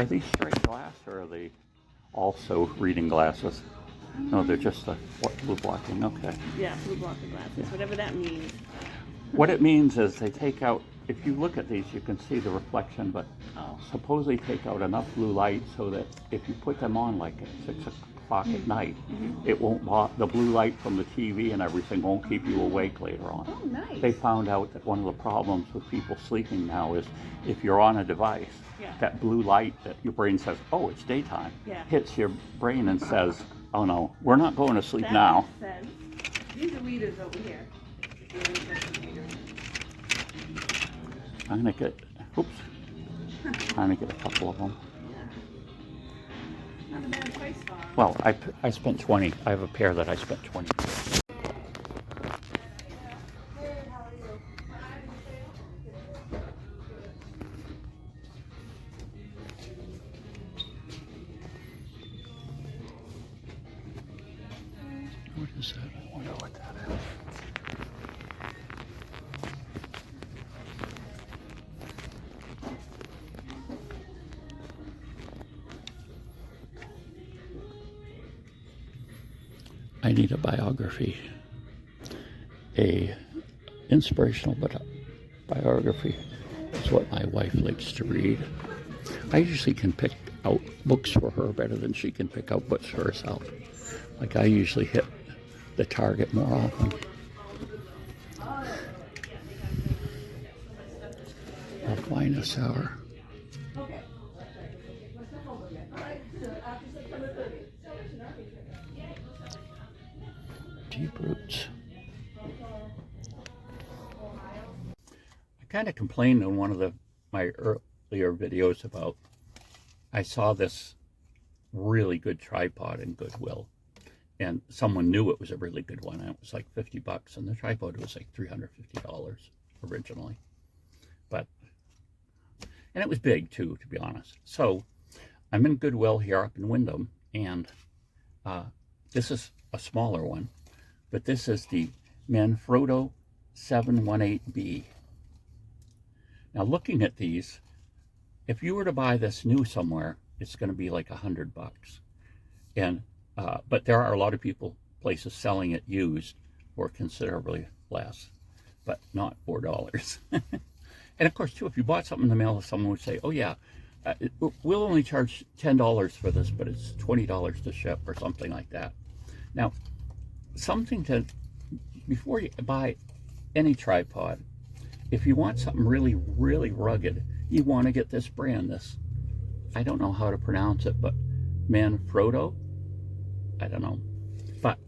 Are these straight glass or are they also reading glasses? No, they're just the blue blocking. Okay. Yeah, blue blocking glasses, whatever that means. What it means is they take out, if you look at these, you can see the reflection, but supposedly take out enough blue light so that if you put them on like at 6 o'clock at night, it won't the blue light from the TV and everything won't keep you awake later on. Oh, nice. They found out that one of the problems with people sleeping now is if you're on a device, that blue light that your brain says, oh, it's daytime, hits your brain and says, oh no, we're not going to sleep now. Makes sense. These are readers over here. I'm gonna get, oops, trying to get a couple of them. Not a bad price bar. Well, I spent 20. I have a pair that I spent 20. What is that? I wonder what that is. I need a biography, a inspirational biography is what my wife likes to read. I usually can pick out books for her better than she can pick out books for herself. Like I usually hit the target more often. Aquinas hour. Deep roots. I kind of complained on one of my earlier videos about I saw this really good tripod in Goodwill, and someone knew it was a really good one, and it was like $50, and the tripod was like $350 originally. And it was big too, to be honest. So I'm in Goodwill here up in Windham, and this is a smaller one, but this is the Manfrotto 718B. Now looking at these, if you were to buy this new somewhere, it's going to be like $100. And but there are a lot of places selling it used for considerably less, but not $4. And of course, too, if you bought something in the mail, someone would say, oh yeah, we'll only charge $10 for this, but it's $20 to ship or something like that. Now, before you buy any tripod, if you want something really, really rugged, you want to get this brand, I don't know how to pronounce it, but Manfrotto, I don't know. But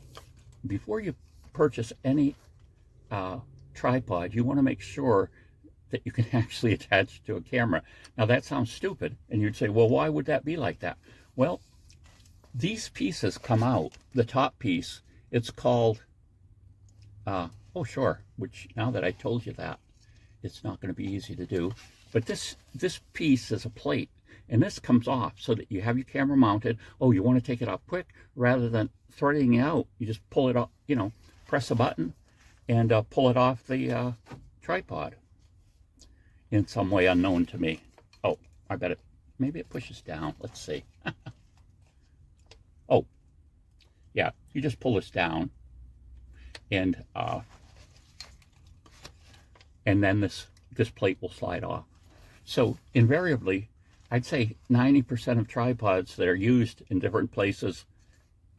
before you purchase any tripod, you want to make sure that you can actually attach to a camera. Now that sounds stupid, and you'd say, well, why would that be like that? Well, these pieces come out, the top piece, it's called, oh sure, which now that I told you that, it's not going to be easy to do, but this piece is a plate, and this comes off so that you have your camera mounted. Oh, you want to take it off quick, rather than threading it out, you just pull it up, press a button and pull it off the tripod in some way unknown to me. Oh, I bet maybe it pushes down. Let's see. Oh, yeah, you just pull this down, and then this plate will slide off. So invariably, I'd say 90% of tripods that are used in different places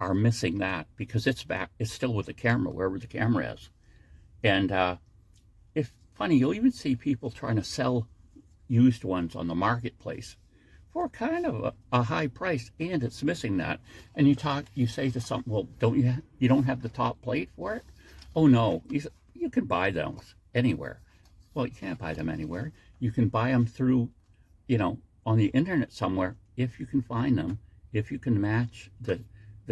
are missing that, because it's still with the camera, wherever the camera is. And it's funny, you'll even see people trying to sell used ones on the marketplace for kind of a high price, and it's missing that. And you say to someone, well, you don't have the top plate for it? Oh no, you can buy those anywhere. Well, you can't buy them anywhere. You can buy them through, on the internet somewhere, if you can find them, if you can match the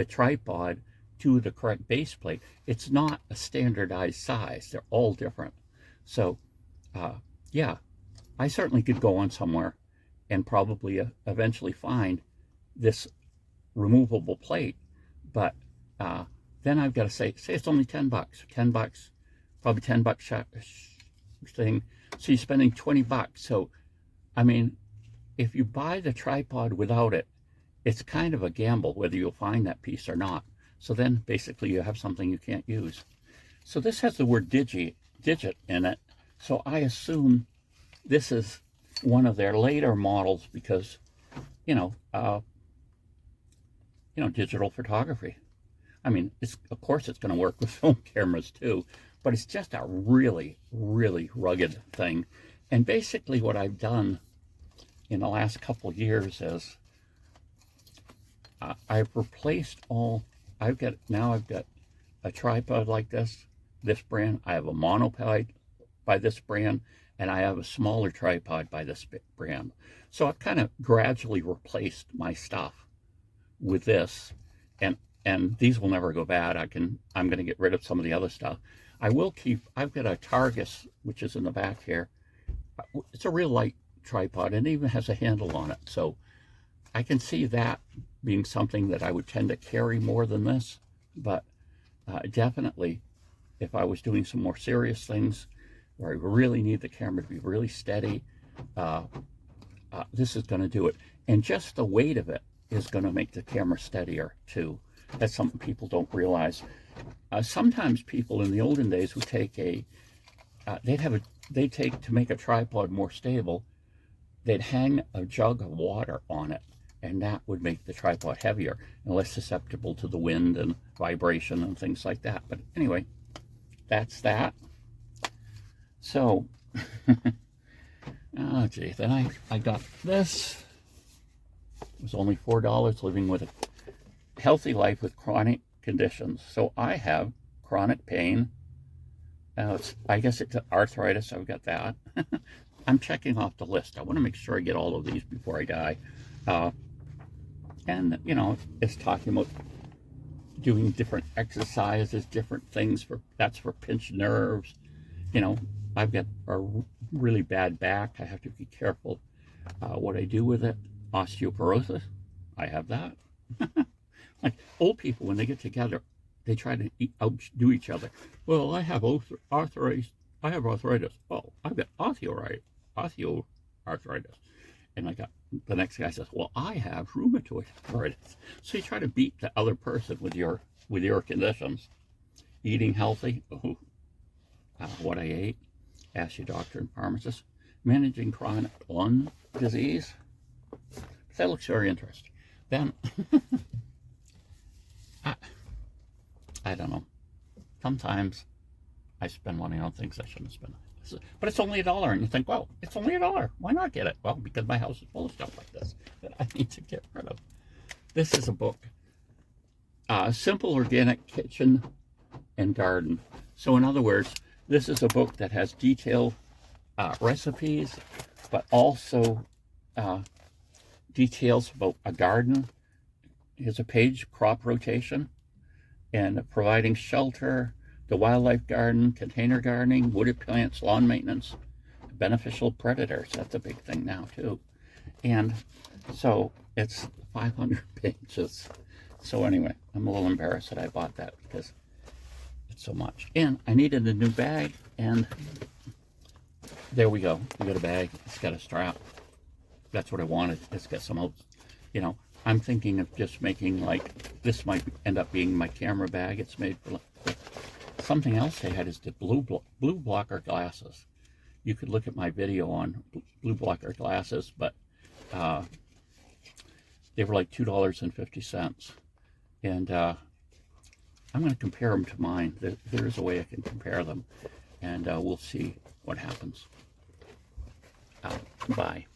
tripod to the correct base plate. It's not a standardized size. They're all different. So, yeah, I certainly could go on somewhere and probably eventually find this removable plate. But then I've got to say it's only $10. $10, probably $10 thing. So you're spending $20. So, I mean, if you buy the tripod without it, it's kind of a gamble whether you'll find that piece or not. So then basically you have something you can't use. So this has the word digit in it. So I assume this is one of their later models because, digital photography. I mean, of course it's going to work with film cameras too, but it's just a really, really rugged thing. And basically what I've done in the last couple of years is I've replaced I've got a tripod like this brand. I have a monopod by this brand, and I have a smaller tripod by this brand. So I've kind of gradually replaced my stuff with this, and these will never go bad. I'm going to get rid of some of the other stuff. I've got a Targus, which is in the back here. It's a real light tripod, and it even has a handle on it. So I can see that being something that I would tend to carry more than this. But definitely, if I was doing some more serious things where I really need the camera to be really steady, this is going to do it. And just the weight of it is going to make the camera steadier too. That's something people don't realize. Sometimes people in the olden days would take to make a tripod more stable, they'd hang a jug of water on it, and that would make the tripod heavier and less susceptible to the wind and vibration and things like that. But anyway, that's that. So, oh gee, then I got this. It was only $4, living with a healthy life with chronic conditions. So I have chronic pain. I guess it's arthritis. I've got that. I'm checking off the list. I want to make sure I get all of these before I die. And, it's talking about doing different exercises, different things that's for pinched nerves. I've got a really bad back. I have to be careful what I do with it. Osteoporosis, I have that. Like old people, when they get together, they try to outdo each other. Well, I have arthritis. Well, I've got osteoarthritis. And the next guy says, well, I have rheumatoid arthritis. So you try to beat the other person with your conditions. Eating healthy, what I ate, ask your doctor and pharmacist. Managing chronic lung disease. That looks very interesting. Then, I don't know. Sometimes I spend money on things I shouldn't spend. But it's only $1, and you think, well, it's only $1. Why not get it? Well, because my house is full of stuff like this that I need to get rid of. This is a book. Simple Organic Kitchen and Garden. So in other words, this is a book that has detailed recipes, but also details about a garden. Here's a page, crop rotation, and providing shelter, the wildlife garden, container gardening, wooded plants, lawn maintenance, beneficial predators. That's a big thing now too. And so it's 500 pages. So anyway, I'm a little embarrassed that I bought that because it's so much. And I needed a new bag, and there we go. We got a bag. It's got a strap. That's what I wanted. It's got some old, I'm thinking of just making this might end up being my camera bag. It's made for something else they had is the blue blocker glasses. You could look at my video on blue blocker glasses, but they were like $2.50. And I'm going to compare them to mine. There is a way I can compare them, and we'll see what happens. Bye.